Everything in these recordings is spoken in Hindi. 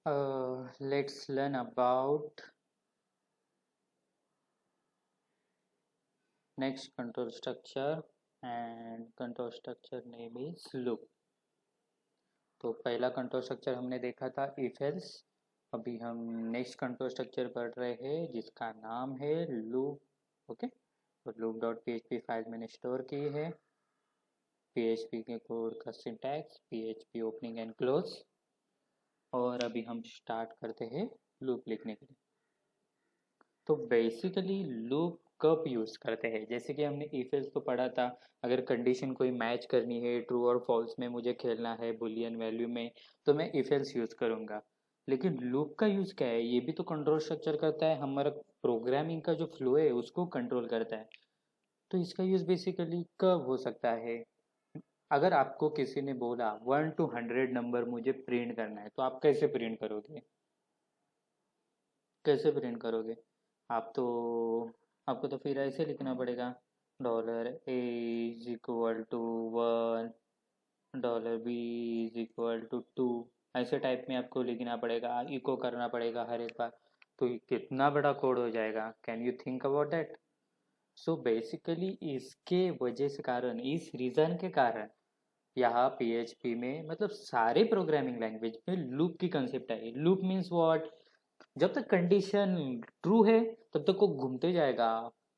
Let's learn about next control structure, and control structure name is loop. तो पहला कंट्रोल स्ट्रक्चर हमने देखा था इफ एल्स। अभी हम नेक्स्ट कंट्रोल स्ट्रक्चर पढ़ रहे हैं जिसका नाम है लूप। ओके, तो लूप डॉट पी फाइल मैंने स्टोर की है। पीएचपी के कोड का syntax PHP opening and close. और अभी हम स्टार्ट करते हैं लूप लिखने के लिए। तो बेसिकली लूप कब यूज़ करते हैं, जैसे कि हमने इफ एल्स तो पढ़ा था। अगर कंडीशन कोई मैच करनी है, ट्रू और फॉल्स में मुझे खेलना है बुलियन वैल्यू में, तो मैं इफ एल्स यूज़ करूँगा। लेकिन लूप का यूज़ क्या है, ये भी तो कंट्रोल स्ट्रक्चर करता है, हमारा प्रोग्रामिंग का जो फ्लो है उसको कंट्रोल करता है। तो इसका यूज़ बेसिकली कब हो सकता है, अगर आपको किसी ने बोला 1 to 100 नंबर मुझे प्रिंट करना है, तो आप कैसे प्रिंट करोगे? कैसे प्रिंट करोगे? आप तो आपको तो फिर ऐसे लिखना पड़ेगा, $A=1, $B=2, ऐसे टाइप में आपको लिखना पड़ेगा, इको करना पड़ेगा हर एक बार। तो ये कितना बड़ा कोड हो जाएगा, can you think about that? So basically इसके वजह से कारण, इस रीज़न के कारण यहाँ पीएचपी में, मतलब सारे प्रोग्रामिंग लैंग्वेज में लूप की कंसेप्ट है। Loop means what? जब तक कंडीशन ट्रू है तब तक वो घूमते जाएगा,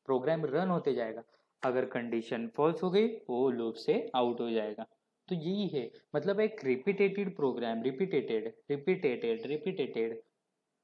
प्रोग्राम रन होते जाएगा। अगर कंडीशन फॉल्स हो गई वो लूप से आउट हो जाएगा। तो यही है, मतलब एक repeated program, repeated repeated repeated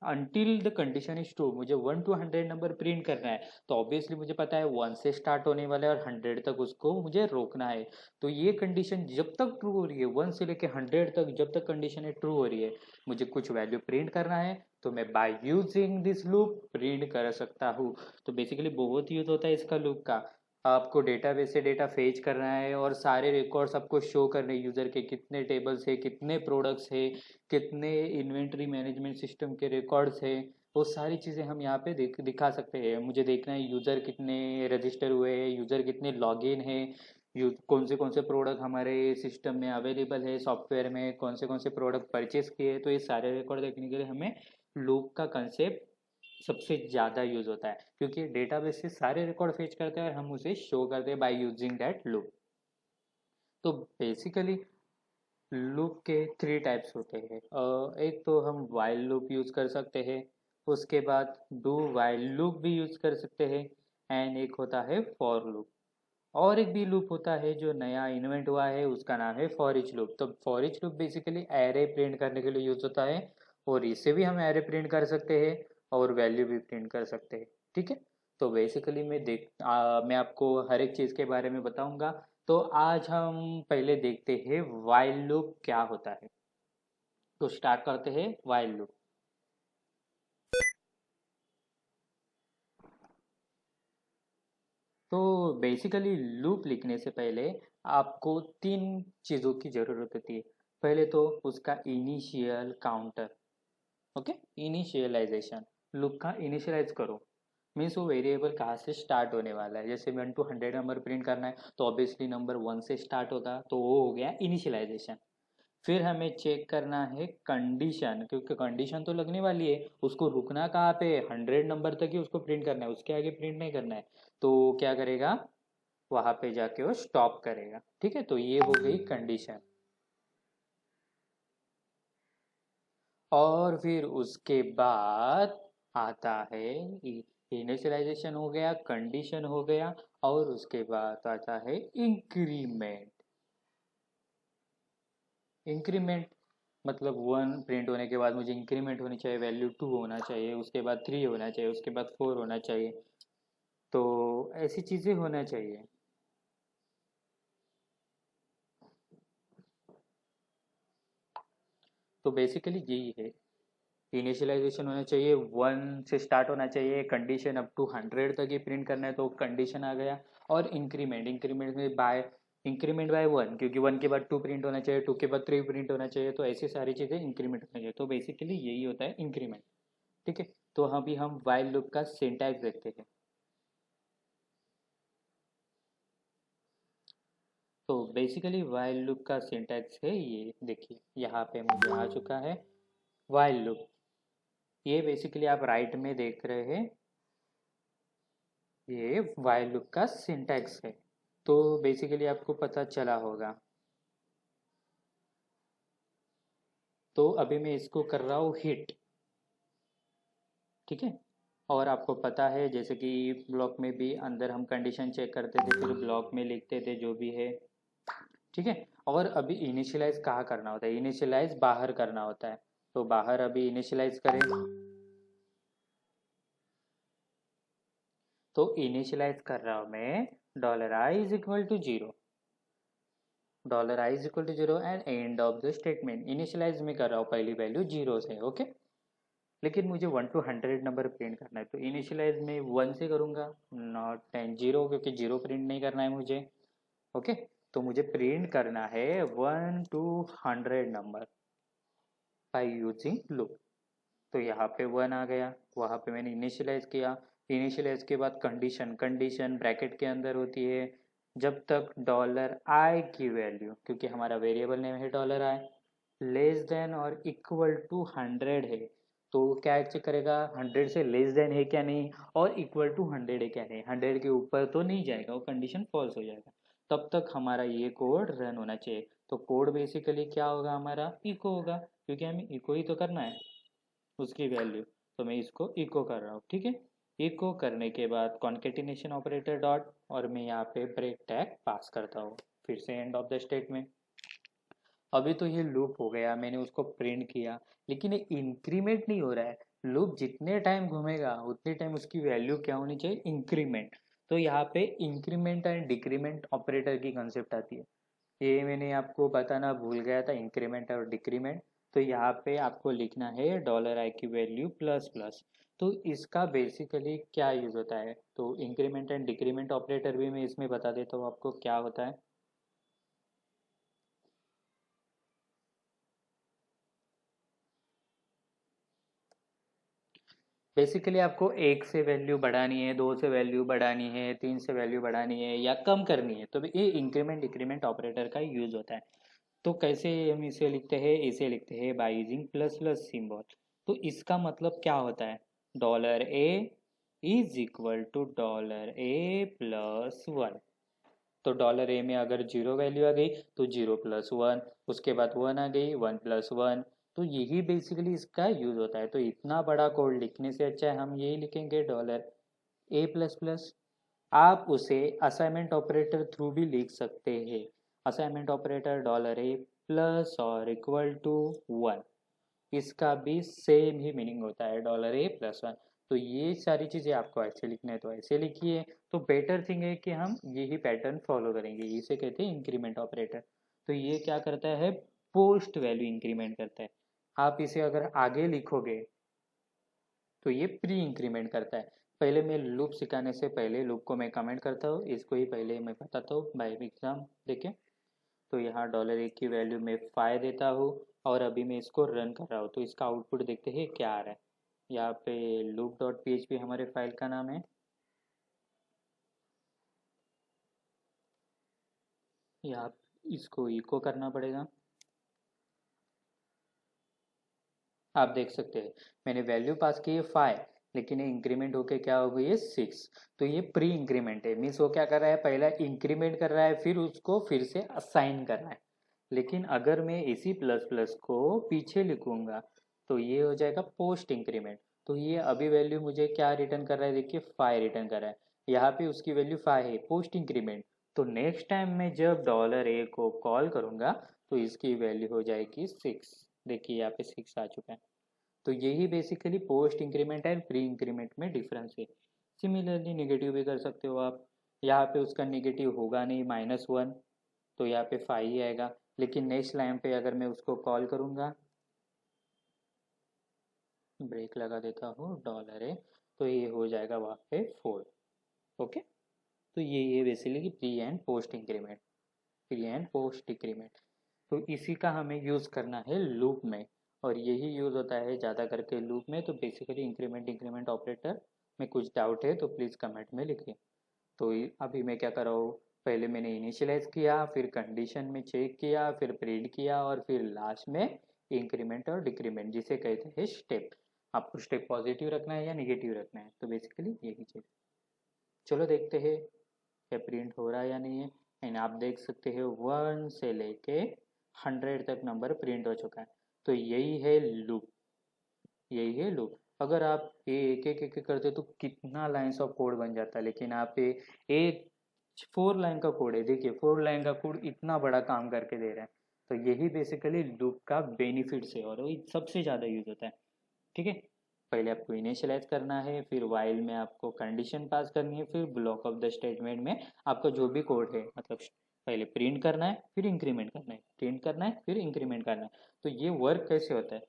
until the condition is true. मुझे 1 to 100 नंबर प्रिंट करना है, तो ऑब्वियसली मुझे पता है 1 से स्टार्ट होने वाला है और 100 तक उसको मुझे रोकना है। तो ये कंडीशन जब तक ट्रू हो रही है, 1 से लेके 100 तक जब तक कंडीशन ट्रू हो रही है, मुझे कुछ वैल्यू प्रिंट करना है, तो मैं by using this loop print कर सकता हूँ। तो बेसिकली बहुत यूज होता है इसका लूप का। आपको डेटाबेस से डेटा फेच करना है और सारे रिकॉर्ड्स आपको शो करने, यूज़र के कितने टेबल्स है, कितने प्रोडक्ट्स है, कितने इन्वेंट्री मैनेजमेंट सिस्टम के रिकॉर्ड्स है, वो सारी चीज़ें हम यहाँ पे दिखा सकते हैं। मुझे देखना है यूज़र कितने रजिस्टर हुए हैं, यूज़र कितने लॉगिन है, कौन से प्रोडक्ट हमारे सिस्टम में अवेलेबल है, सॉफ्टवेयर में कौन से प्रोडक्ट परचेस किए। तो ये सारे रिकॉर्ड देखने के लिए हमें लूप का कंसेप्ट सबसे ज़्यादा यूज होता है, क्योंकि डेटाबेस से सारे रिकॉर्ड फेच करते हैं और हम उसे शो करते हैं बाय यूजिंग दैट लूप। तो बेसिकली लूप के 3 टाइप्स होते हैं। एक तो हम वाइल लूप यूज़ कर सकते हैं, उसके बाद डू वाइल लूप भी यूज़ कर सकते हैं, एंड एक होता है फॉर लूप। और एक भी लूप होता है जो नया इन्वेंट हुआ है, उसका नाम है फॉर ईच लूप। तो for each loop basically array print करने के लिए यूज़ होता है, और इससे भी हम एरे प्रिंट कर सकते हैं और वैल्यू भी प्रिंट कर सकते हैं। ठीक है, तो बेसिकली मैं आपको हर एक चीज़ के बारे में बताऊंगा। तो आज हम पहले देखते हैं वाइल लूप क्या होता है। तो स्टार्ट करते हैं वाइल लूप। तो बेसिकली लूप लिखने से पहले आपको 3 चीज़ों की ज़रूरत होती है। पहले तो उसका initial counter. Okay, initialization, loop का इनिशियलाइज करो। मीन्स वो वेरिएबल कहाँ से स्टार्ट होने वाला है। जैसे 1 to 100 नंबर प्रिंट करना है, तो ऑब्वियसली नंबर 1 से स्टार्ट होगा, तो वो हो गया इनिशियलाइजेशन। फिर हमें चेक करना है कंडीशन, क्योंकि कंडीशन तो लगने वाली है, उसको रुकना कहाँ पे, 100 नंबर तक ही उसको प्रिंट करना है, उसके आगे प्रिंट नहीं करना है। तो क्या करेगा, वहां पे जाके वो स्टॉप करेगा। ठीक है, तो ये हो गई कंडीशन। और फिर उसके बाद आता है इनिशियलाइजेशन हो गया, कंडीशन हो गया, और उसके बाद आता है इंक्रीमेंट। इंक्रीमेंट मतलब 1 प्रिंट होने के बाद मुझे इंक्रीमेंट होनी चाहिए, वैल्यू 2 होना चाहिए, उसके बाद 3 होना चाहिए, उसके बाद 4 होना चाहिए। तो ऐसी चीज़ें होना चाहिए। तो बेसिकली यही है, इनिशियलाइजेशन होना चाहिए, 1 से स्टार्ट होना चाहिए, कंडीशन अप टू 100 तक ही प्रिंट करना है, तो कंडीशन आ गया। और इंक्रीमेंट, इंक्रीमेंट में बाय इंक्रीमेंट बाय 1, क्योंकि 1 के बाद 2 प्रिंट होना चाहिए, 2 के बाद 3 प्रिंट होना चाहिए, तो ऐसी सारी चीज़ें इंक्रीमेंट होना चाहिए। तो बेसिकली यही होता है इंक्रीमेंट। ठीक है, तो अभी हम वाइल लूप का सिंटैक्स देखते हैं। तो बेसिकली वाइल लूप का सिंटैक्स है ये, देखिए यहाँ पे मुझे आ चुका है। वाइल लूप, ये बेसिकली आप राइट में देख रहे हैं, ये वाइल लूप का सिंटैक्स है। तो बेसिकली आपको पता चला होगा। तो अभी मैं इसको कर रहा हूँ हिट, ठीक है। और आपको पता है जैसे कि ब्लॉक में भी अंदर हम कंडीशन चेक करते थे, फिर ब्लॉक में लिखते थे जो भी है, ठीक है। और अभी इनिशियलाइज कहाँ करना होता है, इनिशियलाइज बाहर करना होता है। तो बाहर अभी इनिशियलाइज करें, तो इनिशियलाइज कर रहा हूँ मैं dollar i is equal to zero, dollar i is equal to zero and end of the statement. Initialize में कर रहा हूँ पहली वैल्यू जीरो से, ओके। लेकिन मुझे 1 to 100 नंबर प्रिंट करना है, तो इनिशियलाइज में 1 से करूँगा, नॉट 10 जीरो, क्योंकि जीरो प्रिंट नहीं करना है मुझे, ओके। तो मुझे प्रिंट करना है 1 to 100 number by using loop. तो यहाँ पे 1 आ गया, वहाँ पे मैंने इनिशियलाइज किया। इनिशियलाइज के बाद कंडीशन, कंडीशन ब्रैकेट के अंदर होती है जब तक डॉलर आई की वैल्यू, क्योंकि हमारा वेरिएबल नेम है डॉलर आई, लेस देन और इक्वल टू 100 है। तो क्या चेक करेगा 100 से लेस देन है क्या नहीं, और इक्वल टू 100 है क्या नहीं, 100 के ऊपर तो नहीं जाएगा, वो कंडीशन फॉल्स हो जाएगा। तब तक हमारा ये कोड रन होना चाहिए। तो कोड बेसिकली क्या होगा, हमारा इको होगा, क्योंकि हमें इको ही तो करना है उसकी वैल्यू। तो मैं इसको इको कर रहा हूँ, ठीक है। इको करने के बाद कॉन्केटिनेशन ऑपरेटर डॉट, और मैं यहाँ पे ब्रेक टैग पास करता हूँ, फिर से एंड ऑफ द स्टेटमेंट। अभी तो ये लूप हो गया, मैंने उसको प्रिंट किया, लेकिन ये इंक्रीमेंट नहीं हो रहा है। लूप जितने टाइम घूमेगा उतने टाइम उसकी वैल्यू क्या होनी चाहिए, इंक्रीमेंट। तो यहाँ पे इंक्रीमेंट एंड डिक्रीमेंट ऑपरेटर की कंसेप्ट आती है, ये मैंने आपको बताना भूल गया था, इंक्रीमेंट और डिक्रीमेंट। तो यहाँ पे आपको लिखना है डॉलर आई की वैल्यू प्लस प्लस। तो इसका बेसिकली क्या यूज़ होता है, तो इंक्रीमेंट एंड डिक्रीमेंट ऑपरेटर भी मैं इसमें बता देता हूँ आपको क्या होता है। बेसिकली आपको एक से वैल्यू बढ़ानी है, दो से वैल्यू बढ़ानी है, तीन से वैल्यू बढ़ानी है या कम करनी है, तो ये इंक्रीमेंट डिक्रीमेंट ऑपरेटर का यूज होता है। तो कैसे हम इसे लिखते हैं, इसे लिखते हैं by using plus plus symbol. तो इसका मतलब क्या होता है, dollar a is equal to dollar a plus one. तो डॉलर ए में अगर जीरो वैल्यू आ गई तो जीरो प्लस वन, उसके बाद वन आ गई, वन प्लस वन। तो यही बेसिकली इसका यूज होता है। तो इतना बड़ा कोड लिखने से अच्छा है हम यही लिखेंगे डॉलर ए प्लस प्लस। आप उसे असाइनमेंट ऑपरेटर थ्रू भी लिख सकते हैं, assignment operator dollar a plus और इक्वल टू वन, इसका भी सेम ही मीनिंग होता है, डॉलर ए प्लस वन। तो ये सारी चीज़ें आपको ऐसे लिखना है तो ऐसे लिखिए। तो बेटर थिंग है कि हम यही पैटर्न फॉलो करेंगे, इसे कहते हैं इंक्रीमेंट ऑपरेटर। तो ये क्या करता है, पोस्ट वैल्यू इंक्रीमेंट करता है। आप इसे अगर आगे लिखोगे तो ये प्री इंक्रीमेंट करता है। पहले मैं लूप सिखाने से पहले लूप को मैं कमेंट करता हूँ, इसको ही पहले मैं बताता हूँ बाय एग्जाम देखें। तो यहाँ डॉलर एक की वैल्यू में 5 देता हूँ, और अभी मैं इसको रन कर रहा हूँ, तो इसका आउटपुट देखते हैं क्या आ रहा है। यहाँ पे loop dot P H P हमारे फाइल का नाम है। यहाँ इसको इको करना पड़ेगा, आप देख सकते हैं मैंने वैल्यू पास की है 5, लेकिन ये इंक्रीमेंट होके क्या हो गई है 6। तो ये प्री इंक्रीमेंट है, मीन्स वो क्या कर रहा है, पहला इंक्रीमेंट कर रहा है फिर उसको फिर से असाइन कर रहा है। लेकिन अगर मैं इसी प्लस प्लस को पीछे लिखूंगा तो ये हो जाएगा पोस्ट इंक्रीमेंट। तो ये अभी वैल्यू मुझे क्या रिटर्न कर रहा है, देखिए 5 रिटर्न कर रहा है, यहाँ पे उसकी वैल्यू 5 है, पोस्ट इंक्रीमेंट। तो नेक्स्ट टाइम मैं जब डॉलर ए को कॉल करूंगा तो इसकी वैल्यू हो जाएगी 6। देखिए यहाँ पे 6 आ चुका है। तो यही basically post increment and pre increment में डिफरेंस है। सिमिलरली नेगेटिव भी कर सकते हो आप, यहाँ पे उसका नेगेटिव होगा नहीं, -1, तो यहाँ पे 5 ही आएगा। लेकिन नेक्स्ट लाइन पे अगर मैं उसको कॉल करूँगा, ब्रेक लगा देता हूँ डॉलर है, तो ये हो जाएगा वहाँ पे 4, ओके। तो ये basically pre and post increment, pre and post decrement. तो इसी का हमें यूज़ करना है लूप में, और यही यूज़ होता है ज़्यादा करके लूप में। तो बेसिकली इंक्रीमेंट इंक्रीमेंट ऑपरेटर में कुछ डाउट है तो प्लीज़ कमेंट में लिखिए। तो अभी मैं क्या कर रहा हूँ, पहले मैंने इनिशियलाइज किया, फिर कंडीशन में चेक किया, फिर प्रिंट किया, और फिर लास्ट में इंक्रीमेंट और डिक्रीमेंट, जिसे कहते हैं स्टेप। आपको स्टेप पॉजिटिव रखना है या नेगेटिव रखना है, तो बेसिकली यही चीज़। चलो देखते हैं क्या प्रिंट हो रहा है या नहीं है। एंड आप देख सकते हो 1 से लेके 100 तक नंबर प्रिंट हो चुका है। तो यही है लूप, यही है लूप। अगर आप ये एक करते तो कितना लाइन्स ऑफ कोड बन जाता है, लेकिन आप ये एक 4 लाइन का कोड है, देखिए 4 लाइन का कोड इतना बड़ा काम करके दे रहा है। तो यही बेसिकली लूप का बेनिफिट्स है और वो सबसे ज़्यादा यूज होता है। ठीक है, पहले आपको इनिशियलाइज करना है, फिर वाइल में आपको कंडीशन पास करनी है, फिर ब्लॉक ऑफ द स्टेटमेंट में आपको जो भी कोड है, मतलब पहले प्रिंट करना है, फिर इंक्रीमेंट करना है, प्रिंट करना है, फिर इंक्रीमेंट करना है। तो ये वर्क कैसे होता है,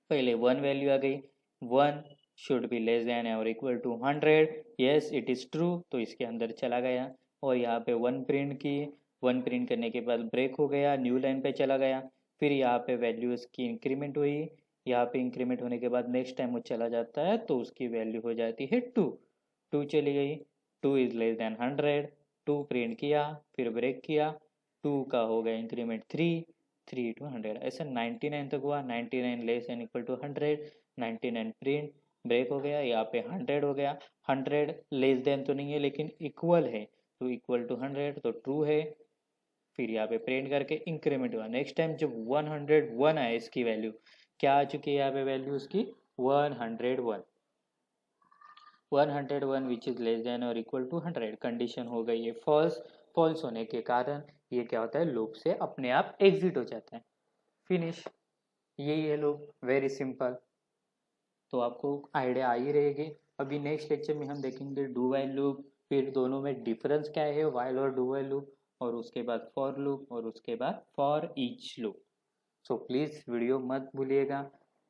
पहले 1 वैल्यू आ गई, 1 शुड बी लेस देन और equal to 100, yes it is true, तो इसके अंदर चला गया। और यहाँ पे 1 प्रिंट की, 1 प्रिंट करने के बाद ब्रेक हो गया, न्यू लाइन पे चला गया। फिर यहाँ पे वैल्यूज़ की इंक्रीमेंट हुई, यहाँ पे इंक्रीमेंट होने के बाद नेक्स्ट टाइम वो चला जाता है तो उसकी वैल्यू हो जाती है 2, 2 चली गई, 2 इज़ लेस देन 100, 2 प्रिंट किया, फिर ब्रेक किया, 2 का हो गया इंक्रीमेंट 3, 3 to 100, ऐसा 99 तक हुआ, 99 less and equal to 100, 99 print, break हो गया, यहाँ पे 100 हो गया, 100 लेस देन तो नहीं है लेकिन इक्वल है, तो इक्वल टू 100 तो ट्रू है। फिर यहाँ पे प्रिंट करके इंक्रीमेंट हुआ, नेक्स्ट टाइम जब 101 आए, इसकी वैल्यू क्या आ चुकी है, यहाँ पे वैल्यू उसकी 101, 101 विच इज़ लेस देन और इक्वल टू 100, कंडीशन हो गई है फॉल्स। फॉल्स होने के कारण ये क्या होता है, लूप से अपने आप एग्जिट हो जाता है, फिनिश। यही है लूप, वेरी सिंपल। तो आपको आइडिया आ ही रहेगी। अभी नेक्स्ट लेक्चर में हम देखेंगे डू वाइल लूप, फिर दोनों में डिफरेंस क्या है, वाइल और डू वाइल लूप, और उसके बाद फॉर लूप, और उसके बाद for each loop. So please video मत भूलिएगा,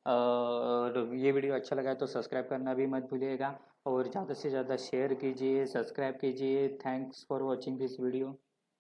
और ये वीडियो अच्छा लगा है तो सब्सक्राइब करना भी मत भूलिएगा, और ज़्यादा से ज़्यादा शेयर कीजिए, सब्सक्राइब कीजिए। Thanks for watching this video.